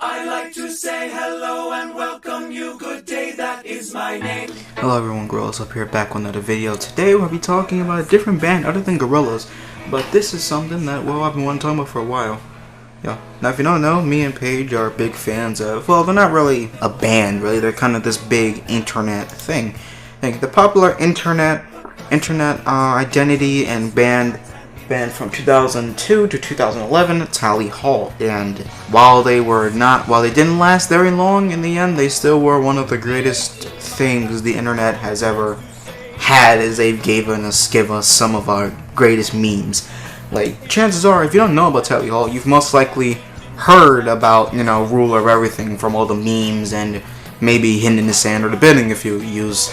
I like to say hello and welcome you, good day, that is my name. Hello everyone, Gorillas up here back with another video. Today we'll be talking about a different band other than Gorillaz, but this is something that, well, I've been wanting to talk about for a while. Yeah, now if you don't know, me and Paige are big fans of, well, they're not really a band, really, they're kind of this big internet thing. Like, the popular internet identity and band from 2002 to 2011, Tally Hall. And while they didn't last very long, in the end, they still were one of the greatest things the internet has ever had, as they've give us some of our greatest memes. Like, chances are, if you don't know about Tally Hall, you've most likely heard about, Ruler of Everything from all the memes and maybe Hidden in the Sand or The Bidding if you use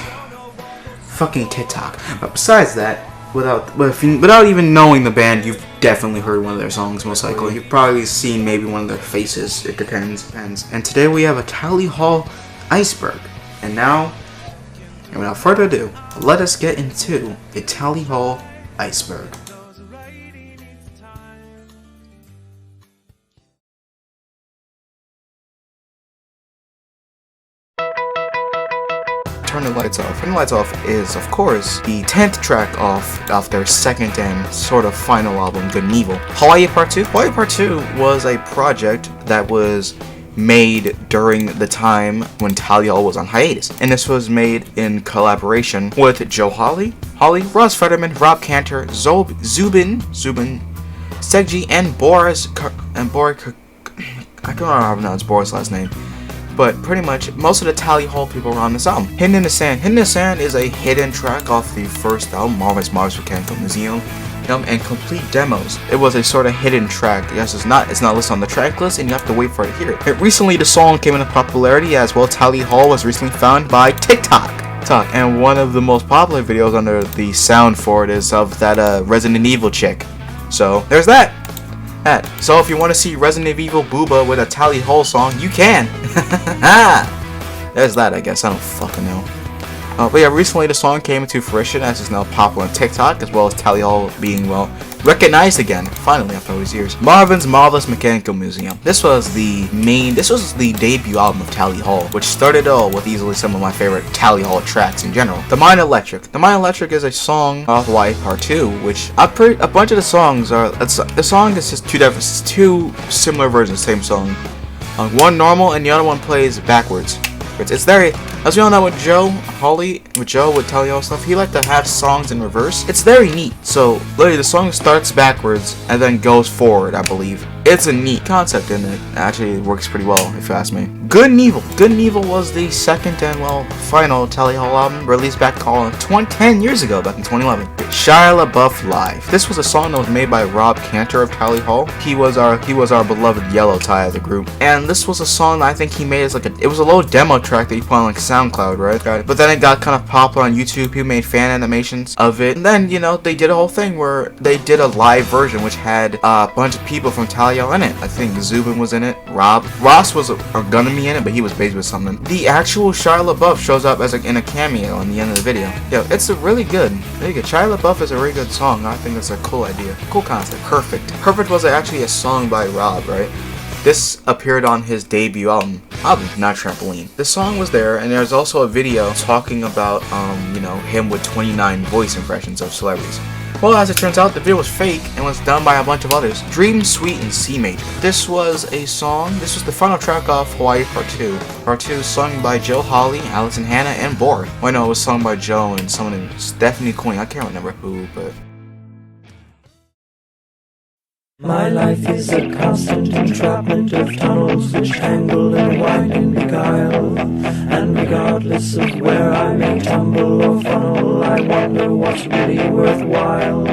fucking TikTok. But besides that, without even knowing the band, you've definitely heard one of their songs, most likely. You've probably seen maybe one of their faces. It depends. And today we have a Tally Hall Iceberg. And now, without further ado, let us get into a Tally Hall Iceberg. Turn the Lights Off. Turn the Lights Off is, of course, the 10th track off their second and sort of final album, Good and Evil. Hawaii Part 2? Hawaii Part 2 was a project that was made during the time when Tally Hall was on hiatus. And this was made in collaboration with Joe Hawley, Ross Fetterman, Rob Cantor, Zubin, Segji, and Boris, I don't know how to pronounce Boris' last name. But pretty much, most of the Tally Hall people were on this album. Hidden in the Sand. Hidden in the Sand is a hidden track off the first album, Marvin's Mechanical Museum, and complete demos. It was a sort of hidden track. Yes, it's not listed on the track list, and you have to wait for it to hear it. Recently, the song came into popularity as well. Tally Hall was recently found by TikTok. And one of the most popular videos under the sound for it is of that Resident Evil chick. So, there's that. So if you want to see Resident Evil Booba with a Tally Hall song, you can. There's that, I guess. I don't fucking know. But yeah, recently the song came into fruition as it's now popular on TikTok, as well as Tally Hall being, well, recognized again, finally, after all these years. Marvin's Marvelous Mechanical Museum. This was the debut album of Tally Hall, which started all with easily some of my favorite Tally Hall tracks in general. The Mind Electric. The Mind Electric is a song off Hawaii Part 2, which a bunch of the songs are, the song is just two similar versions, same song. One normal and the other one plays backwards. It's very, as we all know with Joe Hawley, with Tally Hall stuff, he liked to have songs in reverse. It's very neat. So, literally, the song starts backwards and then goes forward, I believe. It's a neat concept, and it actually works pretty well, if you ask me. Good and Evil. Good and Evil was the second and, well, final Tally Hall album, released back 10 years ago, back in 2011. Shia LaBeouf Live. This was a song that was made by Rob Cantor of Tally Hall. He was our beloved yellow tie of the group. And this was a song that I think he made as it was a little demo track that you put on SoundCloud, right? But then it got kind of popular on YouTube. People made fan animations of it. And then, they did a whole thing where they did a live version which had a bunch of people from Tally Hall in it. I think Zubin was in it. Ross was gonna be in it, but he was based with something. The actual Shia LaBeouf shows up as in a cameo in the end of the video. It's a really good. Shia LaBeouf is a really good song. I think it's a cool idea. Cool concept. Perfect. Perfect was actually a song by Rob, right? This appeared on his debut album, not Trampoline. The song was there, and there's also a video talking about, him with 29 voice impressions of celebrities. Well, as it turns out, the video was fake and was done by a bunch of others. Dream Suite in C Major. This was the final track off Hawaii Part 2. Part 2 sung by Joe Hawley, Allison Hanna, and Bor. Well, no, it was sung by Joe and someone named Stephanie Queen. I can't remember who, but... My life is a constant entrapment of tunnels which tangle and wind and beguile. And regardless of where I may tumble or funnel, I wonder what's really worthwhile.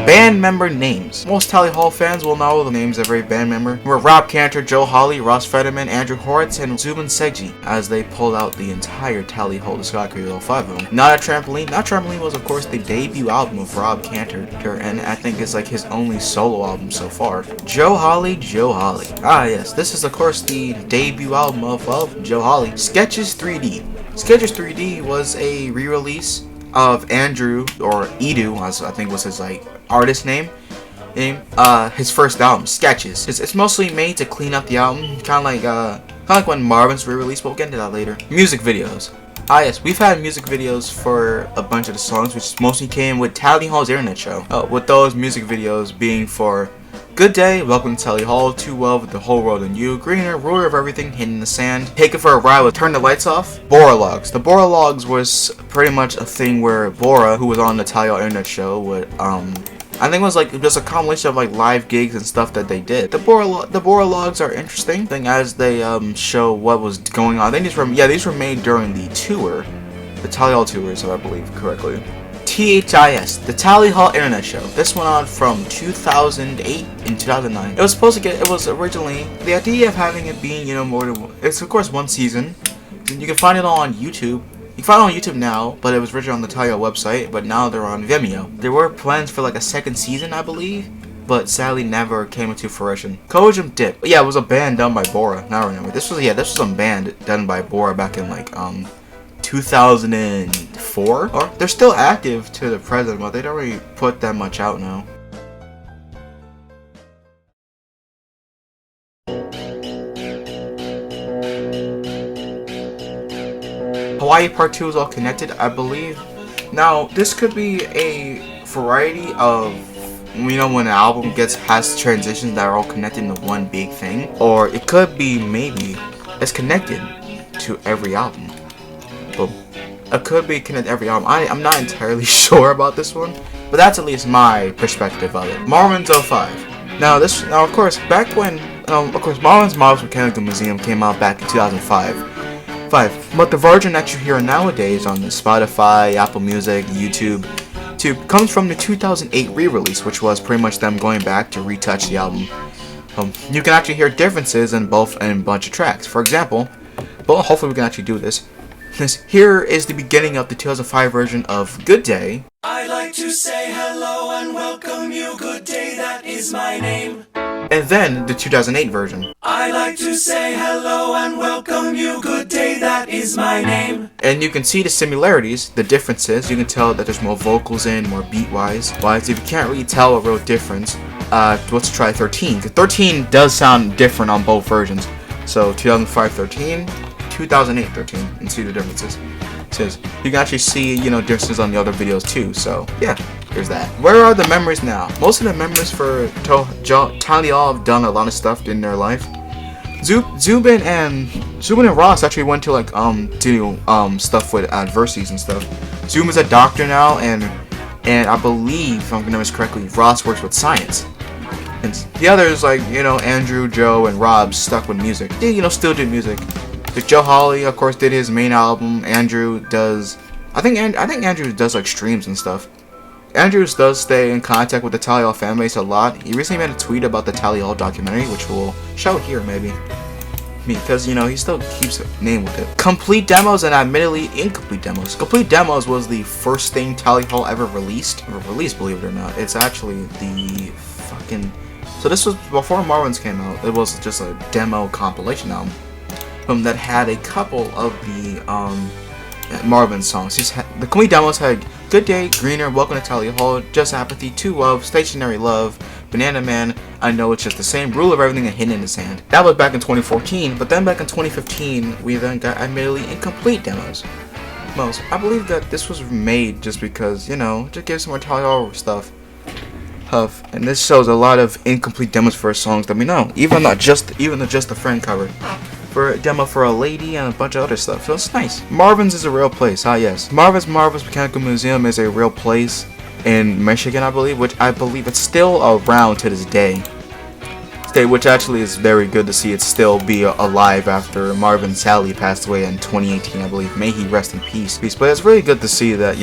Band member names. Most Tally Hall fans will know the names of every band member. Were Rob Cantor, Joe Hawley, Ross Fetterman, Andrew Horitz, and Zubin Segji, as they pulled out the entire Tally Hall discography, all 5 of them. Not a Trampoline. Not Trampoline was, of course, the debut album of Rob Cantor, and I think it's like his only solo album so far. Joe Hawley. Ah, yes, this is, of course, the debut album of Joe Hawley. Sketches 3D. Sketches 3D was a re-release of Andrew, or Edu, as I think was his artist name, his first album, Sketches. It's mostly made to clean up the album, kind of like when Marvin's re-released, but we'll get into that later. Music videos. Yes, we've had music videos for a bunch of the songs, which mostly came with Tally Hall's internet show. With those music videos being for Good Day, Welcome to Tally Hall, Too Well with the Whole World and You, Greener, Ruler of Everything, Hidden in the Sand, Take It for a Ride with Turn the Lights Off, Bora Logs. The Bora Logs was pretty much a thing where Bora, who was on the Tally Hall internet show, would I think it was like just a combination of like live gigs and stuff that they did. The Bora Logs are interesting, as they show what was going on. These were made during the tour, the Tally Hall tours, if I believe correctly. THIS, the Tally Hall Internet Show. This went on from 2008 and 2009. It was originally, the idea of having it being, more than, it's of course one season. You can find it on YouTube. You can find it on YouTube now, but it was originally on the Tally Hall website, but now they're on Vimeo. There were plans for like a second season, I believe, but sadly never came into fruition. Cojum Dip. Yeah, it was a band done by Bora. Now I remember. This was some band done by Bora back in like 2004. Or they're still active to the present, but they don't really put that much out now. Hawaii Part 2 is all connected, I believe. Now, this could be a variety of, when an album has transitions that are all connected into one big thing. Or it could be maybe it's connected to every album. But it could be connected to every album. I'm not entirely sure about this one, but that's at least my perspective of it. Marvin's 05. Now, of course, back when, Marvin's Marvelous Mechanical Museum came out back in 2005. But the version that you hear nowadays on the Spotify, Apple Music, YouTube, comes from the 2008 re-release, which was pretty much them going back to retouch the album. You can actually hear differences in a bunch of tracks. For example, hopefully we can actually do this. Here is the beginning of the 2005 version of Good Day. I'd like to say hello and welcome you. Good day, that is my name. And then the 2008 version. I like to say hello and welcome you. Good day, that is my name. And you can see the similarities, the differences. You can tell that there's more vocals in, more beat-wise. If you can't really tell a real difference, let's try 13. Because 13 does sound different on both versions. So 2005 13, 2008 13, and see the differences. Says you can actually see, differences on the other videos too. So yeah, there's that. Where are the memories now? Most of the members for Tally Hall have done a lot of stuff in their life. Zubin and Ross actually went to like do stuff with adversities and stuff. Zubin's a doctor now, and I believe, if I'm remembering this correctly, Ross works with science. And the others, like Andrew, Joe, and Rob, stuck with music. They still do music. Joe Hawley, of course, did his main album. Andrew does, I think Andrew does like streams and stuff. Andrew does stay in contact with the Tally Hall fan base a lot. He recently made a tweet about the Tally Hall documentary, which we'll shout here maybe. Because he still keeps a name with it. Complete demos and admittedly incomplete demos. Complete demos was the first thing Tally Hall ever released, believe it or not. It's actually the fucking. So this was before Marvin's came out. It was just a demo compilation album. That had a couple of the Marvin songs. The complete demos had Good Day, Greener, Welcome to Tally Hall, Just Apathy, Too Love, Stationary Love, Banana Man, I Know It's Just the Same, Rule of Everything, and Hidden in the Sand. That was back in 2014, but then back in 2015, we then got admittedly incomplete demos. I believe that this was made just because, just give some more Tally Hall stuff. And this shows a lot of incomplete demos for songs that we know, even the Just a Friend cover. For a demo for a lady and a bunch of other stuff, so it's nice. Marvin's is a real place, yes. Marvin's Mechanical Museum is a real place in Michigan, I believe, which I believe it's still around to this day. Which actually is very good to see it still be alive after Marvin sadly passed away in 2018, I believe. May he rest in peace. But it's really good to see that,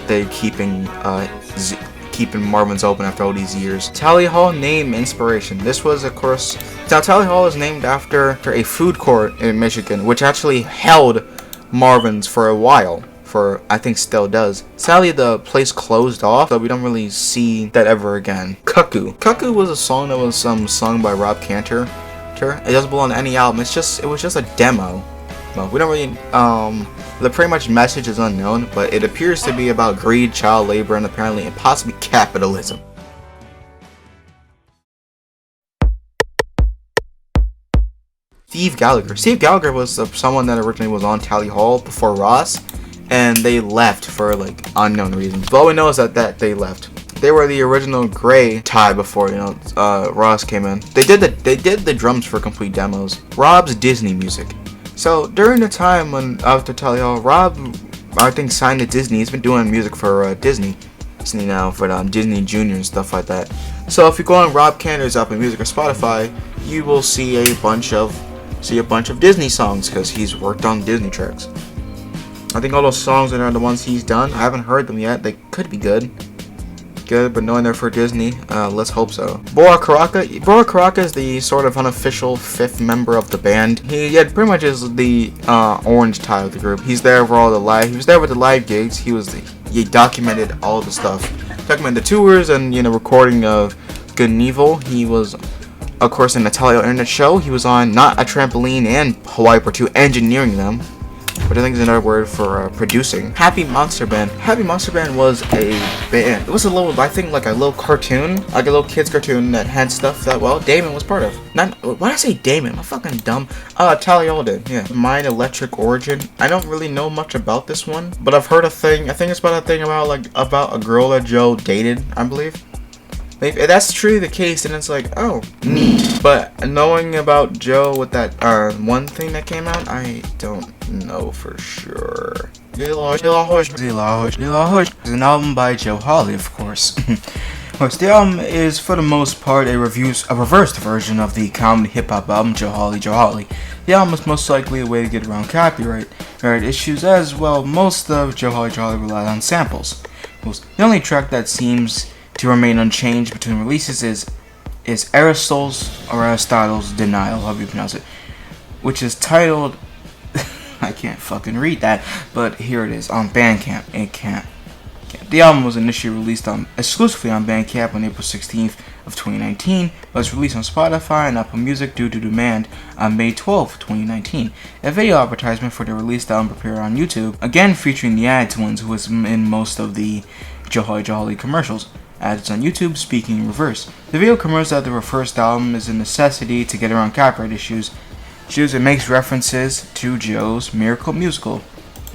they're keeping Marvin's open after all these years. Tally Hall name inspiration. This was, of course, now Tally Hall is named after a food court in Michigan, which actually held Marvin's for a while. I think still does. Sadly, the place closed off, so we don't really see that ever again. Cuckoo. Cuckoo was a song that was sung by Rob Cantor. It doesn't belong to any album. It was just a demo. Well, we don't really, the pretty much message is unknown, but it appears to be about greed, child labor, and apparently possibly capitalism. Steve Gallagher. Steve Gallagher was someone that originally was on Tally Hall before Ross, and they left for like unknown reasons. But all we know is that they left. They were the original gray tie before, you know, Ross came in. They did the drums for complete demos. Rob's Disney music. So during the time when after Tally Hall, Rob, I think, signed to Disney. He's been doing music for Disney now, for Disney Junior and stuff like that. So if you go on Rob Cantor's Apple Music or Spotify, you will see a bunch of Disney songs because he's worked on Disney tracks. I think all those songs are the ones he's done. I haven't heard them yet. They could be good, but knowing they're for Disney, let's hope so. Bora Karaka is the sort of unofficial fifth member of the band. He pretty much is the orange tie of the group. He's there for all the live. He was there with the live gigs. He documented all the stuff, documented the tours and, you know, recording of Good and Evil. He was, of course, in the Tally Internet Show. He was on Not a Trampoline and Hawaii Part 2, engineering them, which I think is another word for producing. Happy Monster Band. Happy Monster Band was a band. It was a little, I think, like a little cartoon, like a little kids cartoon that had stuff that, well, Damon was part of. Why did I say Damon? I'm fucking dumb. Tally Hall did, yeah. Mind Electric Origin. I don't really know much about this one, but I've heard a thing. I think it's about a thing about a girl that Joe dated, I believe. If that's truly the case, then it's like, oh, neat. But knowing about Joe with that one thing that came out, I don't know for sure. Is an album by Joe Hawley, of course. The album is, for the most part, a reversed version of the comedy hip-hop album Joe Hawley, Joe Hawley. The album is most likely a way to get around copyright issues, as well. Most of Joe Hawley, Joe Hawley relied on samples. The only track that seems to remain unchanged between releases is Aristotle's Denial, however you pronounce it, which is titled, I can't fucking read that, but here it is, on Bandcamp. The album was initially released exclusively on Bandcamp on April 16th of 2019, but was released on Spotify and Apple Music due to demand on May 12th, 2019. A video advertisement for the released album prepared on YouTube, again featuring the Ad Twins, who was in most of the Joe Hawley commercials. Ads on YouTube, speaking in reverse. The video commercials that the first album is a necessity to get around copyright issues. It makes references to Joe's Miracle Musical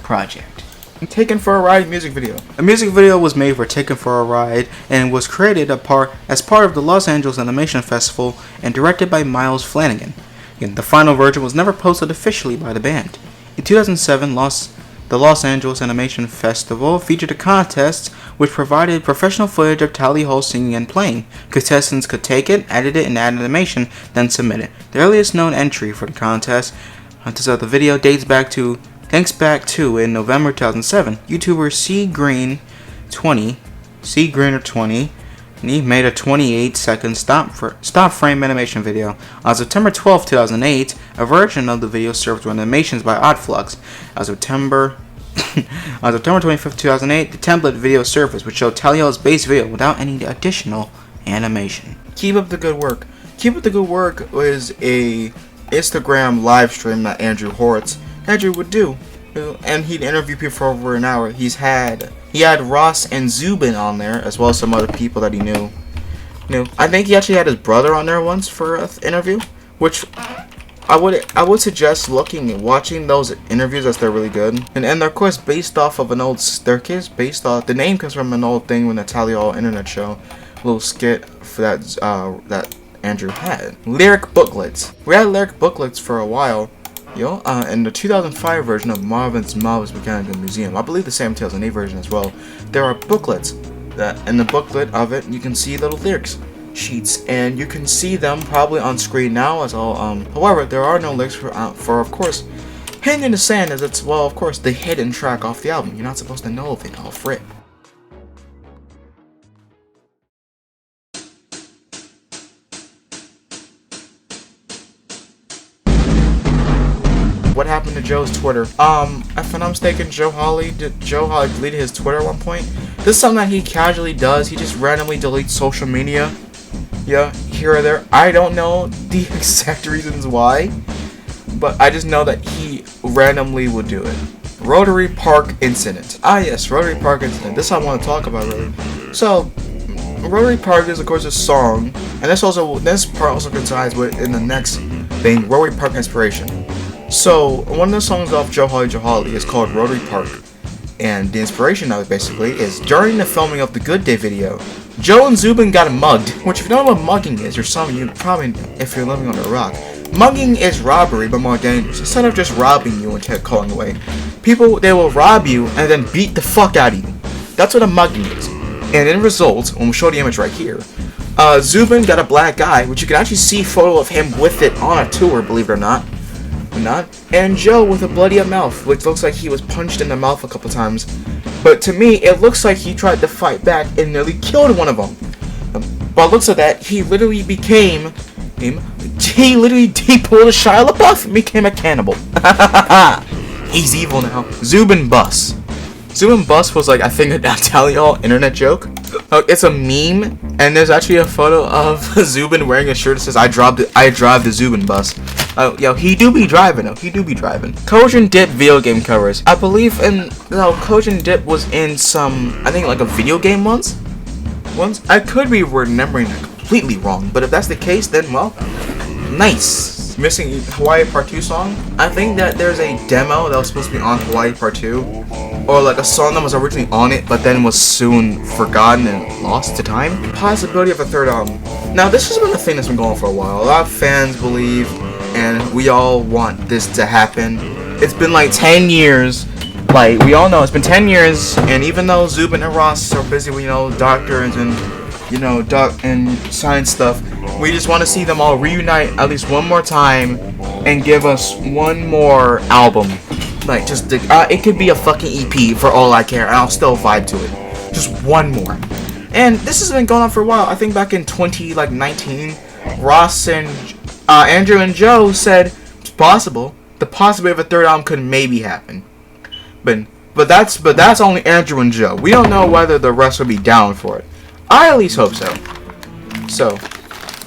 project. Taken for a Ride music video. A music video was made for Taken for a Ride and was created as part of the Los Angeles Animation Festival and directed by Miles Flanagan. Again, the final version was never posted officially by the band. In 2007, the Los Angeles Animation Festival featured a contest which provided professional footage of Tally Hall singing and playing. Contestants could take it, edit it, and add animation, then submit it. The earliest known entry for the contest of the video dates back to in November 2007. YouTuber CGreener20 and he made a 28-second stop frame animation video. On September 12, 2008, a version of the video served with animations by Oddflux. On September 25, 2008, the template video surfaced, which showed Tally Hall's base video without any additional animation. Keep up the good work. Keep Up the Good Work was a Instagram live stream that Andrew would do, and he'd interview people for over an hour. He had Ross and Zubin on there, as well as some other people that he knew. I think he actually had his brother on there once for an interview, which I would suggest watching those interviews, as they're really good. And of course, based off of an old staircase, the name comes from an old thing when the Tally Hall Internet Show, little skit for that Andrew had. Lyric booklets. We had lyric booklets for a while. In the 2005 version of Marvin's Marvelous Mechanical Museum, I believe the same 2008 version as well, there are booklets that in the booklet of it you can see little lyrics sheets, and you can see them probably on screen now as well. However, there are no lyrics for of course, Hand in the Sand, as it's, well, of course, the hidden track off the album. You're not supposed to know of it off rip. What happened to Joe's Twitter? If I'm not mistaken, Joe Hawley deleted his Twitter at one point. This is something that he casually does. He just randomly deletes social media. Yeah, here or there. I don't know the exact reasons why, but I just know that he randomly would do it. Rotary Park Incident. Yes, Rotary Park Incident. This is what I want to talk about, really. So, Rotary Park is, of course, a song, and this part also coincides with in the next being Rotary Park inspiration. So one of the songs off Hawley Joe Hawley is called Rotary Park, and the inspiration of it basically is during the filming of the Good Day video, Joe and Zubin got mugged. Which, if you don't know what mugging is, or some of you probably, if you're living on a rock, mugging is robbery but more dangerous. Instead of just robbing you and calling away, people, they will rob you and then beat the fuck out of you. That's what a mugging is. And in result, when we show the image right here, Zubin got a black eye, which you can actually see a photo of him with it on a tour, believe it or not. And Joe with a bloody mouth, which looks like he was punched in the mouth a couple times. But to me, it looks like he tried to fight back and nearly killed one of them. By looks of that, he literally became he pulled a Shia LaBeouf and became a cannibal. He's evil now. Zubin Bus. Zubin Bus was like, I think, a tell y'all internet joke. It's a meme, and there's actually a photo of Zubin wearing a shirt that says, I drive the Zubin Bus. Yo, he do be driving though. He do be driving. Cojum Dip video game covers. I believe Cojum Dip was in some, I think, like a video game once. I could be remembering that completely wrong, but if that's the case, then well, nice. Missing Hawaii Part 2 song. I think that there's a demo that was supposed to be on Hawaii Part 2, or like a song that was originally on it but then was soon forgotten and lost to time. Possibility of a third album. Now this has been a thing that's been going for a while. A lot of fans believe, and we all want this to happen. It's been like 10 years. Like, we all know it's been 10 years, and even though Zubin and Ross are busy with, doctors and, and science stuff, we just want to see them all reunite at least one more time and give us one more album. Like, just, it could be a fucking EP for all I care, and I'll still vibe to it. Just one more. And this has been going on for a while. I think back in 2019, Ross and Andrew and Joe said it's possible. The possibility of a third album could maybe happen. But that's only Andrew and Joe. We don't know whether the rest will be down for it. I at least hope so. So,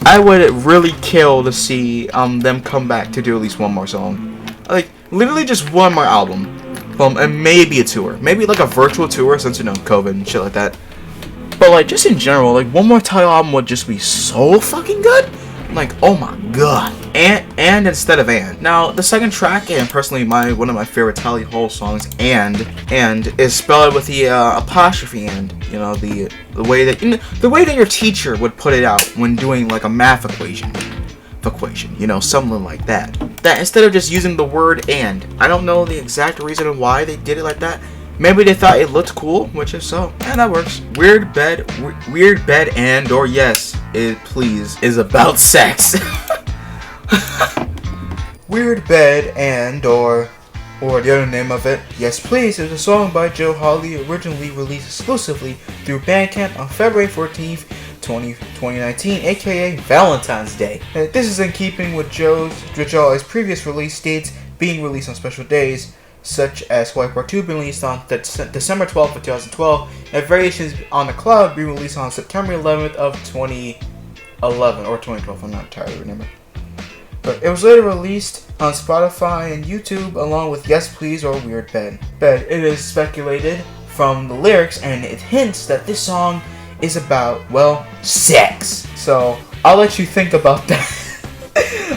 I would really kill to see them come back to do at least one more song. Like, literally just one more album. And maybe a tour. Maybe like a virtual tour since, COVID and shit like that. But like, just in general, like, one more title album would just be so fucking good. Like, oh my god. And instead of and. Now, the second track, and personally one of my favorite Tally Hall songs, and is spelled with the apostrophe and. The way that your teacher would put it out when doing like a math equation, something like that. That instead of just using the word and. I don't know the exact reason why they did it like that. Maybe they thought it looked cool, which is so. And that works. Weird bed and or yes, it please is about sex. Weird bed and or the other name of it, Yes Please, is a song by Joe Hawley, originally released exclusively through Bandcamp on February 14th, 2019, aka Valentine's Day. And this is in keeping with Joe's previous release dates, being released on special days, such as Hawaii Part 2 being released on December 12th of 2012, and Variations on the Cloud being released on September 11th of 2011, or 2012, I'm not entirely remember. But it was later released on Spotify and YouTube along with Yes Please or Weird Bed. It is speculated from the lyrics, and it hints that this song is about, well, sex. So I'll let you think about that.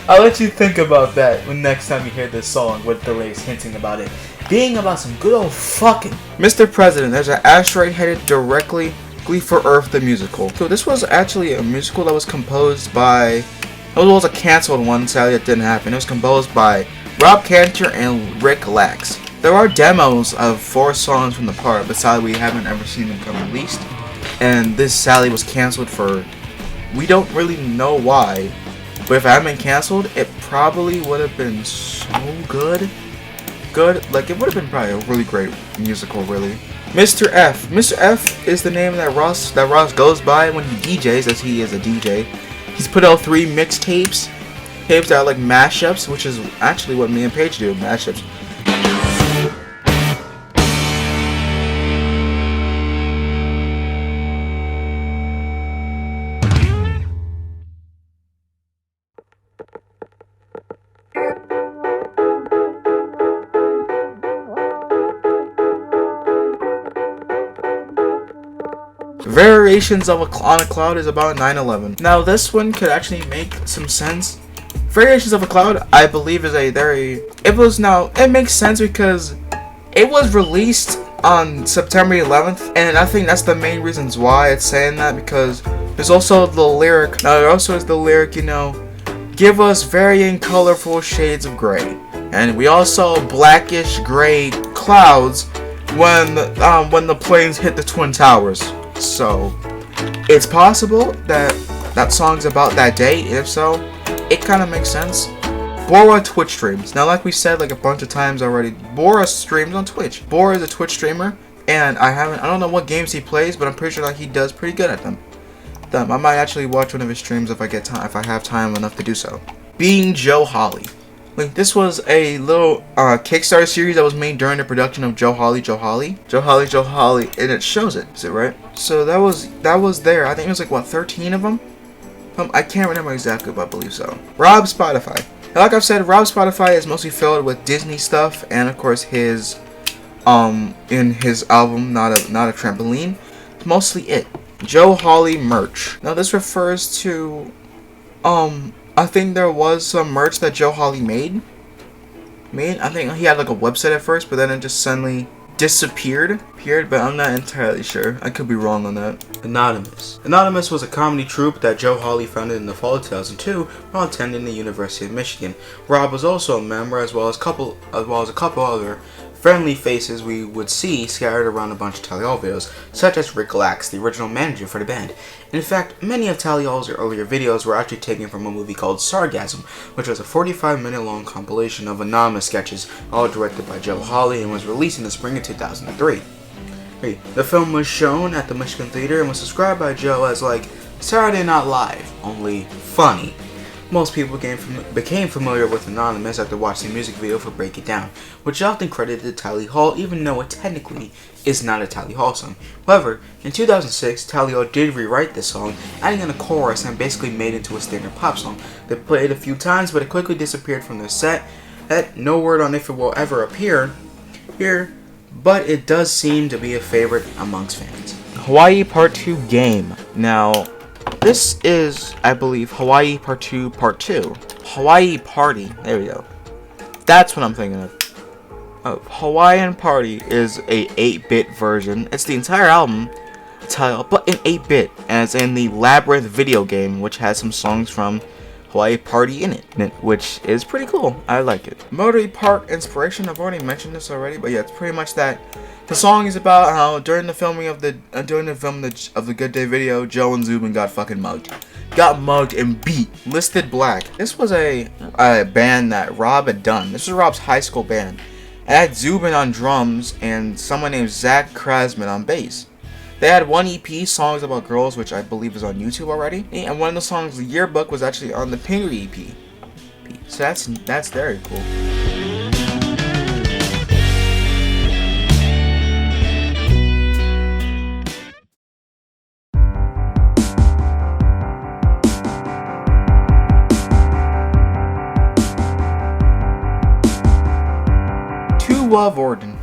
I'll let you think about that when next time you hear this song with the lyrics hinting about it being about some good old fucking. Mr. President, there's an asteroid headed directly for Earth the musical. So this was actually a musical that was composed by. It was a canceled one, sadly it didn't happen. It was composed by Rob Cantor and Rick Lax. There are demos of 4 songs from the part, but sadly we haven't ever seen them come released. And this sadly was canceled for, we don't really know why, but if it hadn't been canceled, it probably would have been so good. Like, it would have been probably a really great musical, really. Mr. F. Mr. F is the name that Ross goes by when he DJs, as he is a DJ. He's put out 3 mixtapes, that are like mashups, which is actually what me and Paige do, mashups. Variations on a Cloud is about 9/11. Now this one could actually make some sense Variations of a Cloud, I believe, is a very... It makes sense because it was released on September 11th, and I think that's the main reasons why it's saying that, because there's also the lyric. Now, there also is the lyric, give us varying colorful shades of gray. And we all saw blackish gray clouds when the planes hit the Twin Towers. So, it's possible that that song's about that day. If so, it kind of makes sense. Bora Twitch streams. Now, like we said like a bunch of times already, Bora streams on Twitch. Bora is a Twitch streamer, and I don't know what games he plays, but I'm pretty sure that he does pretty good at them. I might actually watch one of his streams if I have time enough to do so. Being Joe Hawley. This was a little Kickstarter series that was made during the production of Hawley Joe Hawley, and it shows it. Is it right? So that was there. I think it was like 13 of them. I can't remember exactly, but I believe so. Rob Spotify. Now, like I've said, Rob Spotify is mostly filled with Disney stuff, and of course his in his album Not a Trampoline. It's mostly it. Joe Hawley merch. Now this refers to I think there was some merch that Joe Hawley made. I think he had like a website at first, but then it just suddenly disappeared. But I'm not entirely sure. I could be wrong on that. Anonymous. Anonymous was a comedy troupe that Joe Hawley founded in the fall of 2002 while attending the University of Michigan. Rob was also a member, as well as a couple other friendly faces we would see scattered around a bunch of Tally Hall videos, such as Rick Lax, the original manager for the band. In fact, many of Tally Hall's earlier videos were actually taken from a movie called Sargasm, which was a 45-minute long compilation of anonymous sketches, all directed by Joe Hawley, and was released in the spring of 2003. The film was shown at the Michigan Theater and was described by Joe as like Saturday Night Live, only funny. Most people became familiar with Anonymous after watching the music video for Break It Down, which often credited Tally Hall, even though it technically is not a Tally Hall song. However, in 2006, Tally Hall did rewrite this song, adding in a chorus and basically made it into a standard pop song. They played it a few times, but it quickly disappeared from their set. No word on if it will ever appear here, but it does seem to be a favorite amongst fans. Hawaii Part 2 game. Now, this is, I believe, Hawaii Part 2 Part 2. Hawaii Party. There we go. That's what I'm thinking of. Hawaiian Party is a 8-bit version. It's the entire album title, but in 8-bit, and it's in the Labyrinth video game, which has some songs from Hawaii Party in it, which is pretty cool. I like it. Rotary Park inspiration. I've already mentioned this already, but yeah, it's pretty much that. The song is about how during the film of the Good Day video, Joe and Zubin got fucking mugged. Got mugged and beat. Listed Black. This was a band that Rob had done. This was Rob's high school band. It had Zubin on drums and someone named Zach Krasman on bass. They had one EP, Songs About Girls, which I believe is on YouTube already. And one of the songs, The Yearbook, was actually on the Pinger EP. So that's very cool.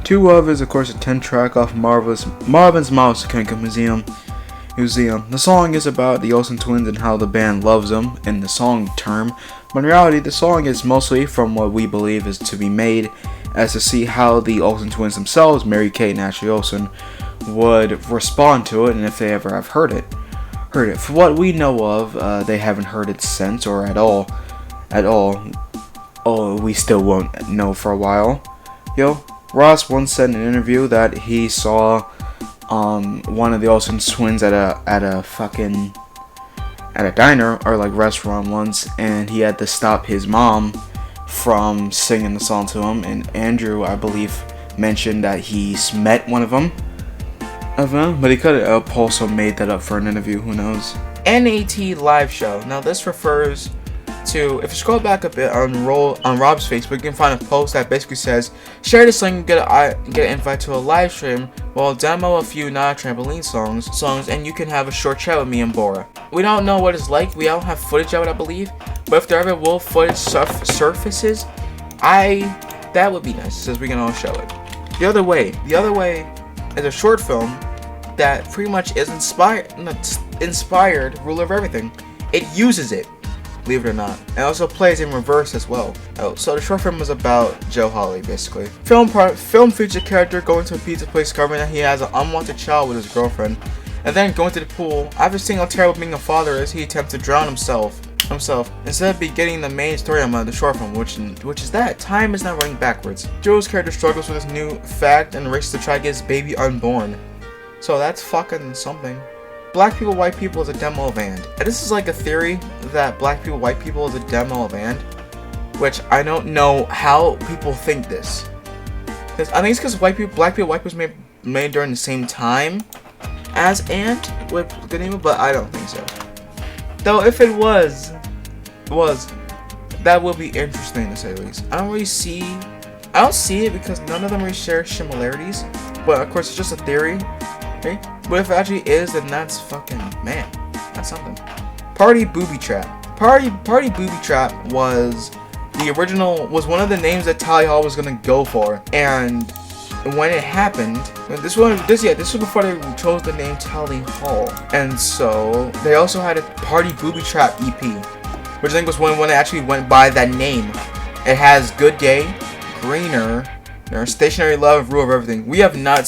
Two Love is, of course, a 10-track off Marvin's Mouse Kenka Museum. The song is about the Olsen twins and how the band loves them in the song term, but in reality, the song is mostly from what we believe is to be made as to see how the Olsen twins themselves, Mary Kate and Ashley Olsen, would respond to it and if they ever have heard it. For what we know of, they haven't heard it since or at all. Oh, we still won't know for a while. Ross once said in an interview that he saw one of the Olsen twins at a diner or like restaurant once, and he had to stop his mom from singing the song to him. And Andrew, I believe, mentioned that he's met one of them, but he could have also made that up for an interview. Who knows? NAT live show. Now this refers to, if you scroll back a bit on Rob's Facebook, you can find a post that basically says, share this link and get an invite to a live stream where I'll demo a few Not a Trampoline songs and you can have a short chat with me and Bora. We don't know what it's like, we don't have footage of it, I believe, but if there ever will footage surfaces, that would be nice, since we can all show it. The Other Way is a short film that pretty much is inspired Rule of Everything. It uses it. believe it or not. It also plays in reverse as well. Oh, so the short film was about Joe Hawley, basically. Film featured a character going to a pizza place discovering that he has an unwanted child with his girlfriend, and then going to the pool. After seeing how terrible being a father is, he attempts to drown himself instead of beginning the main story of the short film, which is that time is not running backwards. Joe's character struggles with this new fact and races to try to get his baby unborn. So that's fucking something. Black people, white people is a demo of and. And this is like a theory that black people, white people is a demo of and, which I don't know how people think this. Because I think it's because black people, white people was made during the same time as and with the name, but I don't think so. Though if it was, that would be interesting to say the least. I don't see it because none of them really share similarities. But of course, it's just a theory. Okay? But if it actually is, then that's fucking, man, that's something. Party Booby Trap. Party Booby Trap was one of the names that Tally Hall was gonna go for, and when it happened, this was before they chose the name Tally Hall, and so they also had a Party Booby Trap EP, which I think was when it actually went by that name. It has Good Day, Greener, Stationary Love, Rule of Everything. We have not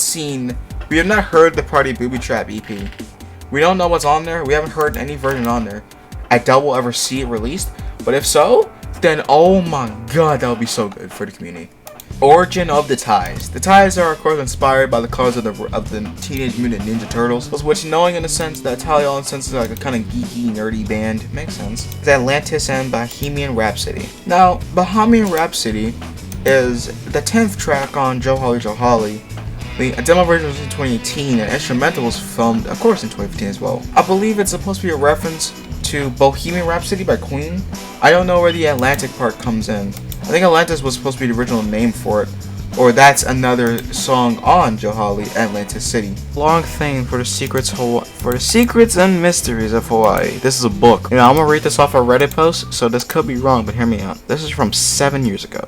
heard the Party Booby Trap EP. We don't know what's on there. We haven't heard any version on there. I doubt we'll ever see it released, but if so, then oh my god, that would be so good for the community. Origin of the Ties. The Ties are of course inspired by the colors of the Teenage Mutant Ninja Turtles, which, knowing in a sense that Tally Hall in a sense is like a kind of geeky, nerdy band, makes sense. It's Atlantis and Bahamian Rhapsody. Now, Bahamian Rhapsody is the 10th track on Hawley Joe Hawley. The demo version was in 2018, and instrumental was filmed, of course, in 2015 as well. I believe it's supposed to be a reference to Bohemian Rhapsody by Queen. I don't know where the Atlantic part comes in. I think Atlantis was supposed to be the original name for it, or that's another song on Joe Hawley, Atlantis City. Long thing for the secrets and mysteries of Hawaii. This is a book. I'm gonna read this off a Reddit post, so this could be wrong, but hear me out. This is from 7 years ago.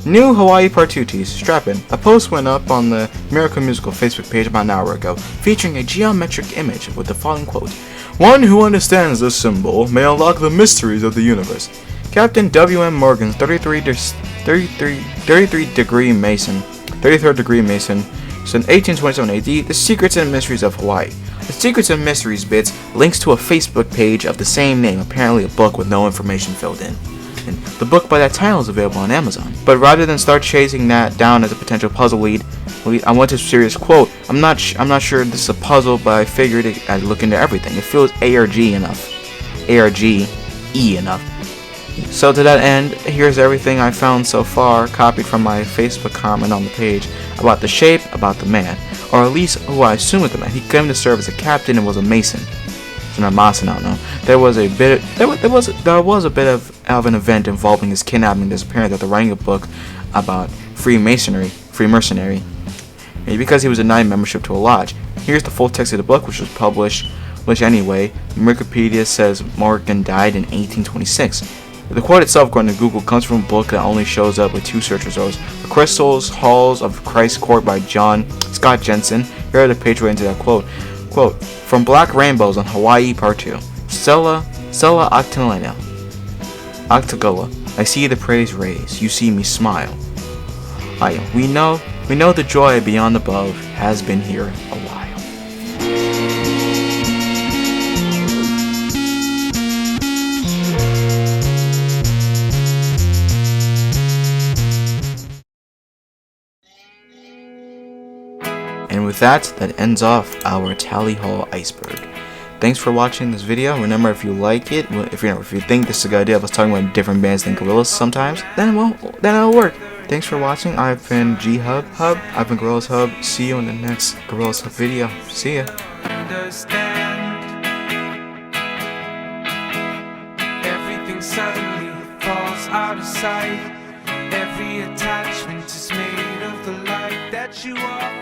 New Hawaii Part 2 tees, strap in. A post went up on the Miracle Musical Facebook page about an hour ago, featuring a geometric image with the following quote: "One who understands this symbol may unlock the mysteries of the universe." Captain W.M. Morgan's 33rd degree Mason, so in 1827 AD, The Secrets and Mysteries of Hawaii. The Secrets and Mysteries bits links to a Facebook page of the same name, apparently a book with no information filled in. And the book by that title is available on Amazon. But rather than start chasing that down as a potential puzzle lead, I went to a serious quote. I'm not sure this is a puzzle, but I figured I'd look into everything. It feels ARG-E enough. So to that end, here's everything I found so far, copied from my Facebook comment on the page, about the shape, about the man, or at least who I assume is the man. He claimed to serve as a captain and was a mason. So not Mason, I don't know. There was a bit of an event involving his kidnapping and disappearance after writing a book about Freemasonry, because he was denied membership to a lodge. Here's the full text of the book, which was published, which anyway, Wikipedia says Morgan died in 1826. The quote itself, according to Google, comes from a book that only shows up with 2 search results: The Crystals Halls of Christ Court by John Scott Jensen. Here are the page right into that quote. Quote, "From Black Rainbows on Hawaii Part 2. Stella Octagola, I see the praise rays, you see me smile. We know the joy beyond above has been here a while." And with that ends off our Tally Hall Iceberg. Thanks for watching this video. Remember, if you like it, if you think this is a good idea of us talking about different bands than Gorillaz sometimes, then it'll work. Thanks for watching. I've been G-Hub. I've been Gorillaz Hub. See you in the next Gorillaz Hub video. See ya. Everything suddenly falls out of sight. Every attachment is made of the light that you offer.